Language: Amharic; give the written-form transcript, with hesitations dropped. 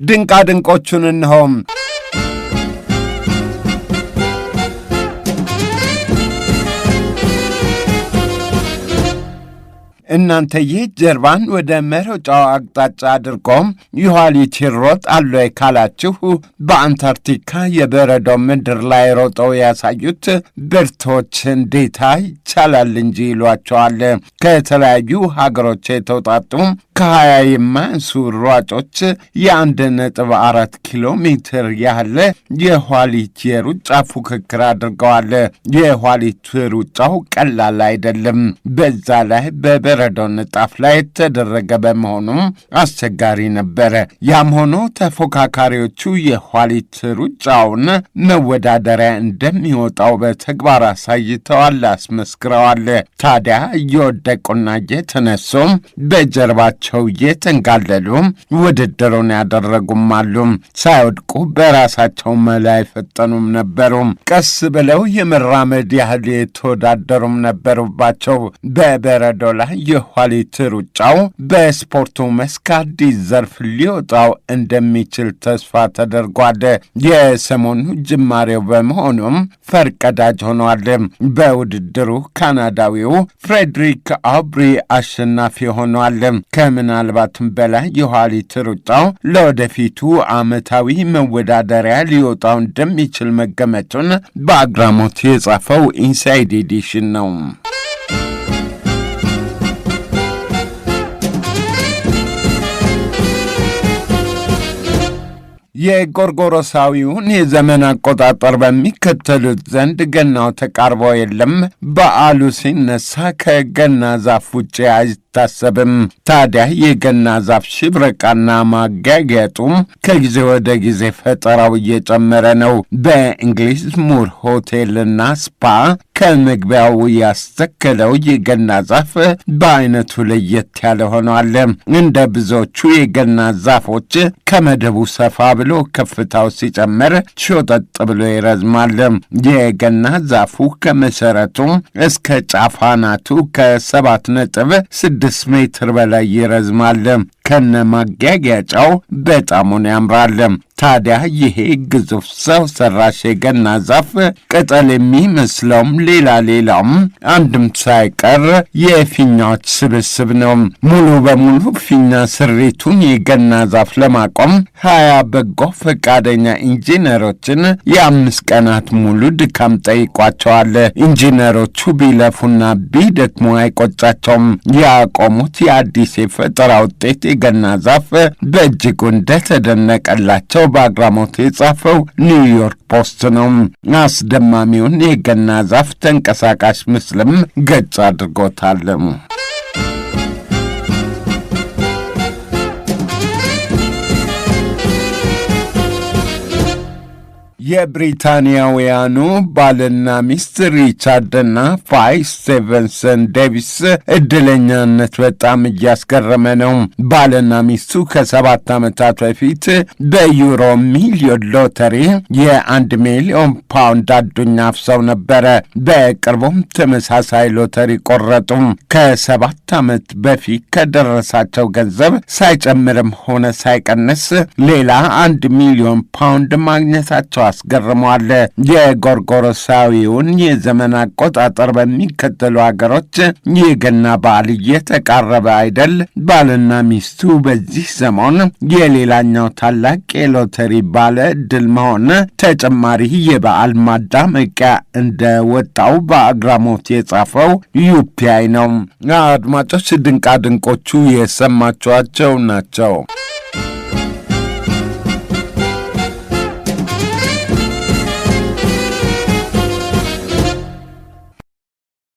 ድንቃድንቆቹን እንሆም። እናንተዬ ጀርባን ወደ መሮጫው አቅጣጫ አድርጎም የኋሊት ይሮጣሉ ካላችሁ በአንታርክቲካ የበረዶ ምድር ላይ ሮጠው ያሳዩት ብርቶች እንዴታ ይቻላል እንጂ ይሏቸዋል። ከተለያዩ ሀገሮች የተውጣጡ ከ20 የማያንሱ ሯጮች የ1.4 ኪሎ ሜትር ያህል የኋሊት የሩጫ ፉክክር አድርገዋል። የኋሊት ሩጫው ቀላል አይደለም። በዛ ላይ በበረዶ ንጣፍ ላይ የተደረገ በመሆኑም አስቸጋሪ ነበረ። ያም ሆኖ ተፎካካሪዎቹ የኋሊት ሩጫውን መወዳደሪያ እንደሚወጣው በተግባር አሳይተዋል፣ አስመስክረዋል። ታዲያ እየወደቁና እየተነሱም በጀርባቸው እየተንጋለሉ ውድድሩን ያደረጉም አሉ። ሳይወድቁ በራሳቸው መላ የፈጠኑም ነበሩ። ቀስ ብለው የመራመድ ያህል የተወዳደሩም ነበሩባቸው። በበረዶ ላይ የኋሊት ሩጫው በስፖርቱ መስክ አዲስ ዘርፍ ሊወጣው እንደሚችል ተስፋ ተደርጓል። የሰሞኑ ጅማሬው በመሆኑም ፈርቀዳጅ ሆኗል። በውድድሩ ካናዳዊው ፍሬድሪክ አውብሪ አሸናፊ ሆኗል። ከምናልባትም በላይ የኋሊት ሩጫው ለወደፊቱ ዓመታዊ መወዳደሪያ ሊወጣው እንደሚችል መገመቱን በአግራሞት የጻፈው ኢንሳይድ ኤዲሽን ነው። የጎርጎሮሳዊውን የዘመን አቆጣጠር በሚከተሉት ዘንድ ገናው ተቃርቦ የለም። በዓሉ ሲነሳ ከገና ዛፍ ውጭ አይታሰብም። ታዲያ የገና ዛፍ ሽብረቃና ማጋጌጡም ከጊዜ ወደ ጊዜ ፈጠራው እየጨመረ ነው። በእንግሊዝ ሙር ሆቴልና ስፓ ከመግቢያው ያስተከለው የገና ዛፍ በአይነቱ ለየት ያለ ሆኗል። እንደ ብዙዎቹ የገና ዛፎች ከመደቡ ሰፋ ብሎ ከፍታው ሲጨመር ሾጠጥ ብሎ ይረዝማል። የገና ዛፉ ከመሰረቱ እስከ ጫፍ አናቱ ከ7.6 ሜትር በላይ ይረዝማል። ከነ ማጋጌጫው በጣሙን ያምራል። ታዲያ ይሄ ግዙፍ ሰው ሰራሽ የገና ዛፍ ቅጠል የሚመስለውም ሌላም አንድም ሳይቀር የፊኛዎች ስብስብ ነው። ሙሉ በሙሉ ፊኛ ስሪቱን የገና ዛፍ ለማቆም 20 በጎ ፈቃደኛ ኢንጂነሮችን የ5 ቀናት ሙሉ ድካም ጠይቋቸዋል። ኢንጂነሮቹ ቢለፉና ቢደክሙ አይቆጫቸውም። ያቆሙት የአዲስ የፈጠራ ውጤት የገና ዛፍ በእጅጉ እንደተደነቀላቸው በአግራሞት የጻፈው ኒውዮርክ ፖስት ነው። አስደማሚውን የገና ዛፍ ተንቀሳቃሽ ምስልም ገጽ አድርጎታል። የብሪታንያውያኑ ባልና ሚስት ሪቻርድና ፋይስ ስቴቨንሰን ዴቪስ እድለኛነት በጣም እያስገረመ ነው። ባልና ሚስቱ ከ7 ዓመታት በፊት በዩሮ ሚሊዮን ሎተሪ የ1 ሚሊዮን ፓውንድ አዱኛ አፍሰው ነበረ። በቅርቡም ተመሳሳይ ሎተሪ ቆረጡ። ከ7 ዓመት በፊት ከደረሳቸው ገንዘብ ሳይጨምርም ሆነ ሳይቀንስ ሌላ 1 ሚሊዮን ፓውንድ ማግኘታቸው አስገርመዋል። የጎርጎሮሳዊውን የዘመን አቆጣጠር በሚከተሉ ሀገሮች የገና በዓል እየተቃረበ አይደል? ባልና ሚስቱ በዚህ ሰሞን የሌላኛው ታላቅ የሎተሪ ባለ ዕድል መሆን ተጨማሪ የበዓል ማዳመቂያ እንደወጣው በአግራሞት የጻፈው ዩፒአይ ነው። አድማጮች ድንቃድንቆቹ የሰማችኋቸው ናቸው።